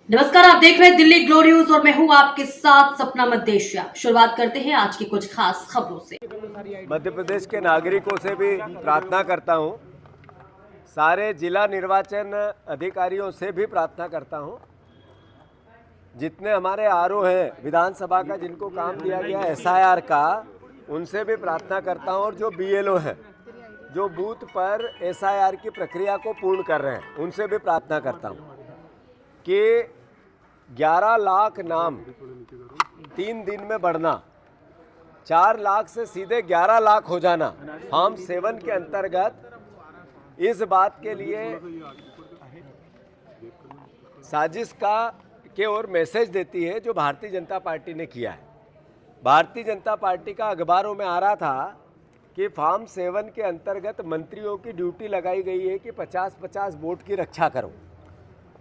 नमस्कार, आप देख रहे हैं दिल्ली ग्लोरी न्यूज और मैं हूं आपके साथ सपना मदेशिया। शुरुआत करते हैं आज की कुछ खास खबरों से। मध्य प्रदेश के नागरिकों से भी प्रार्थना करता हूं, सारे जिला निर्वाचन अधिकारियों से भी प्रार्थना करता हूं, जितने हमारे आरओ हैं विधानसभा का, जिनको काम दिया गया एसआईआर का, उनसे भी प्रार्थना करता हूं, और जो बीएलओ हैं जो बूथ पर एसआईआर की प्रक्रिया को पूर्ण कर रहे हैं, उनसे भी प्रार्थना करता हूं कि 11 लाख नाम 3 दिन में बढ़ना, 4 लाख से सीधे 11 लाख हो जाना फॉर्म 7 के अंतर्गत, इस बात के लिए साजिश का के ओर मैसेज देती है जो भारतीय जनता पार्टी ने किया है। भारतीय जनता पार्टी का अखबारों में आ रहा था कि फॉर्म 7 के अंतर्गत मंत्रियों की ड्यूटी लगाई गई है कि 50-50 वोट की रक्षा करो।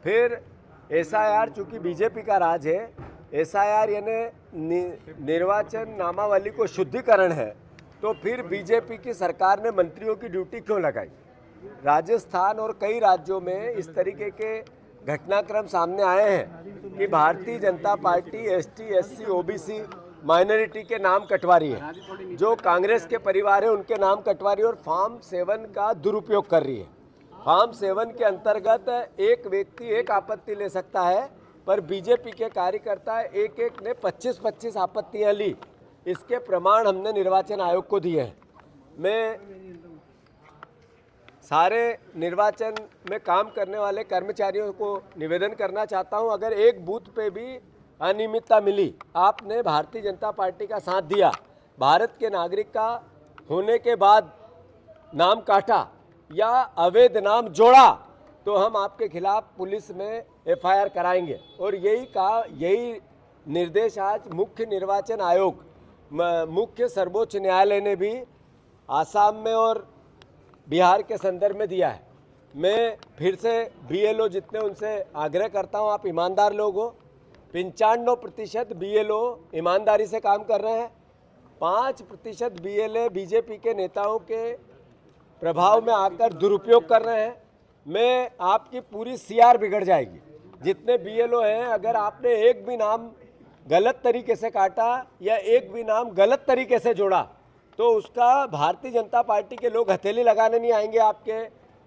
फिर एसआईआर, चूंकि बीजेपी का राज है, एसआईआर यानी निर्वाचन नामावली को शुद्धिकरण है, तो फिर बीजेपी की सरकार ने मंत्रियों की ड्यूटी क्यों लगाई। राजस्थान और कई राज्यों में इस तरीके के घटनाक्रम सामने आए हैं कि Bharatiya Janata party ST, SC, OBC minority के नाम कटवा रही है, जो कांग्रेस के परिवार है उनके नाम कटवा रही है, और फॉर्म 7 का दुरुपयोग कर रही है। फॉर्म 7 के अंतर्गत एक व्यक्ति एक आपत्ति ले सकता है, पर बीजेपी के कार्यकर्ता एक ने 25-25 आपत्तियां ली। इसके प्रमाण हमने निर्वाचन आयोग को दिए हैं। मैं सारे निर्वाचन में काम करने वाले कर्मचारियों को निवेदन करना चाहता हूं, अगर एक बूथ पे भी अनियमितता मिली, आपने भारतीय जनता पार्टी का साथ दिया, भारत के नागरिक का होने के बाद नाम काटा या अवैध नाम जोड़ा, तो हम आपके खिलाफ पुलिस में एफआईआर कराएंगे। और यही निर्देश आज मुख्य निर्वाचन आयोग, मुख्य सर्वोच्च न्यायालय ने भी आसाम में और बिहार के संदर्भ में दिया है। मैं फिर से बीएलओ जितने, उनसे आग्रह करता हूं, आप ईमानदार लोग हो। 95% बीएलओ ईमानदारी से काम कर रहे हैं। 5% बीएलए बीजेपी के नेताओं के प्रभाव में आकर दुरुपयोग कर रहे हैं। मैं आपकी पूरी सीआर बिगड़ जाएगी। जितने बीएलओ हैं, अगर आपने एक भी नाम गलत तरीके से काटा या एक भी नाम गलत तरीके से जोड़ा, तो उसका भारतीय जनता पार्टी के लोग हथेली लगाने नहीं आएंगे आपके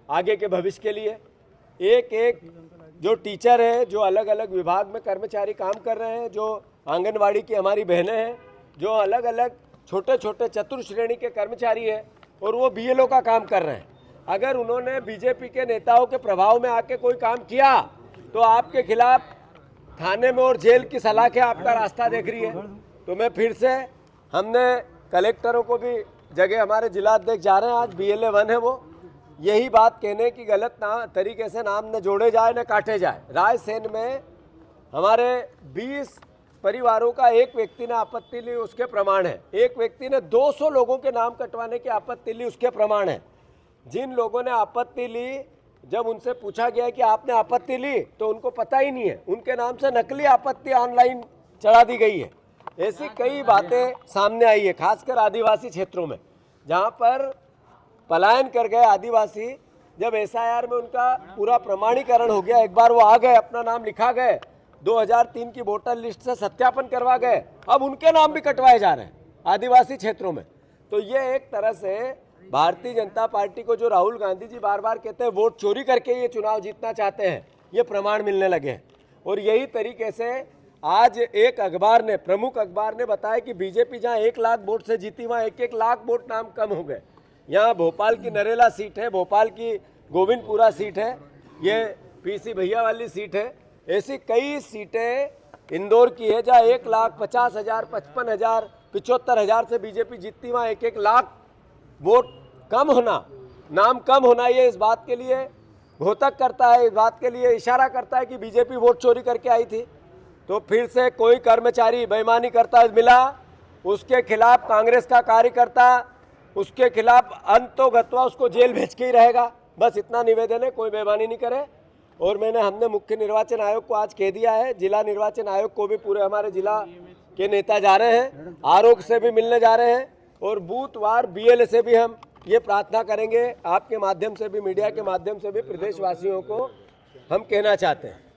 आगे के भविष्य के लिए। एक जो टीचर है, जो अलग अलग विभाग में कर्मचारी काम कर रहे हैं, जो आंगनवाड़ी की हमारी बहनें हैं, जो अलग अलग छोटे छोटे चतुर्थ श्रेणी के कर्मचारी हैं, और वो बीएलओ का काम कर रहे हैं, अगर उन्होंने बीजेपी के नेताओं के प्रभाव में आके कोई काम किया, तो आपके खिलाफ थाने में और जेल की सलाखें आपका रास्ता देख रही है। तो मैं फिर से, हमने कलेक्टरों को भी जगह, हमारे जिला अध्यक्ष जा रहे हैं, आज BLA 1 है, वो यही बात कहने की गलत तरीके से नाम न जोड़े जाए न काटे जाए। रायसेन में हमारे 20 परिवारों का एक व्यक्ति ने आपत्ति ली, उसके प्रमाण है। एक व्यक्ति ने 200 लोगों के नाम कटवाने की आपत्ति ली, उसके प्रमाण है। जिन लोगों ने आपत्ति ली, जब उनसे पूछा गया कि आपने आपत्ति ली, तो उनको पता ही नहीं है, उनके नाम से नकली आपत्ति ऑनलाइन चढ़ा दी गई है। ऐसी कई बातें सामने आई है, खासकर आदिवासी क्षेत्रों में, जहां पर पलायन कर गए आदिवासी। जब एसआईआर में उनका पूरा प्रमाणीकरण हो गया, एक बार वो आ गए, अपना नाम लिखा गए, 2003 की वोटर लिस्ट से सत्यापन करवा गए, अब उनके नाम भी कटवाए जा रहे हैं आदिवासी क्षेत्रों में। तो ये एक तरह से भारतीय जनता पार्टी को, जो राहुल गांधी जी बार बार कहते हैं वोट चोरी करके ये चुनाव जीतना चाहते हैं, ये प्रमाण मिलने लगे हैं। और यही तरीके से आज एक अखबार ने, प्रमुख अखबार ने बताया कि बीजेपी जहां 1 लाख वोट से जीती, वहां 1-1 लाख वोट नाम कम हो गए। यहाँ भोपाल की नरेला सीट है, भोपाल की गोविंदपुरा सीट है, ये पीसी भैया वाली सीट है। ऐसी कई सीटें इंदौर की है जहाँ 1,50,000, 55,000, 75,000 से बीजेपी जीतती, वहाँ 1-1 लाख वोट कम होना, नाम कम होना, ये इस बात के लिए घोतक करता है, इस बात के लिए इशारा करता है कि बीजेपी वोट चोरी करके आई थी। तो फिर से कोई कर्मचारी बेईमानी करता मिला, उसके खिलाफ कांग्रेस का कार्यकर्ता, उसके खिलाफ अंतोगत्वा उसको जेल भेज के ही रहेगा। बस इतना निवेदन है, कोई बेईमानी नहीं करे। और हमने मुख्य निर्वाचन आयोग को आज कह दिया है, जिला निर्वाचन आयोग को भी, पूरे हमारे जिला के नेता जा रहे हैं, आरोप से भी मिलने जा रहे हैं, और बूथवार BLA से भी हम ये प्रार्थना करेंगे। आपके माध्यम से भी, मीडिया के माध्यम से भी प्रदेशवासियों को हम कहना चाहते हैं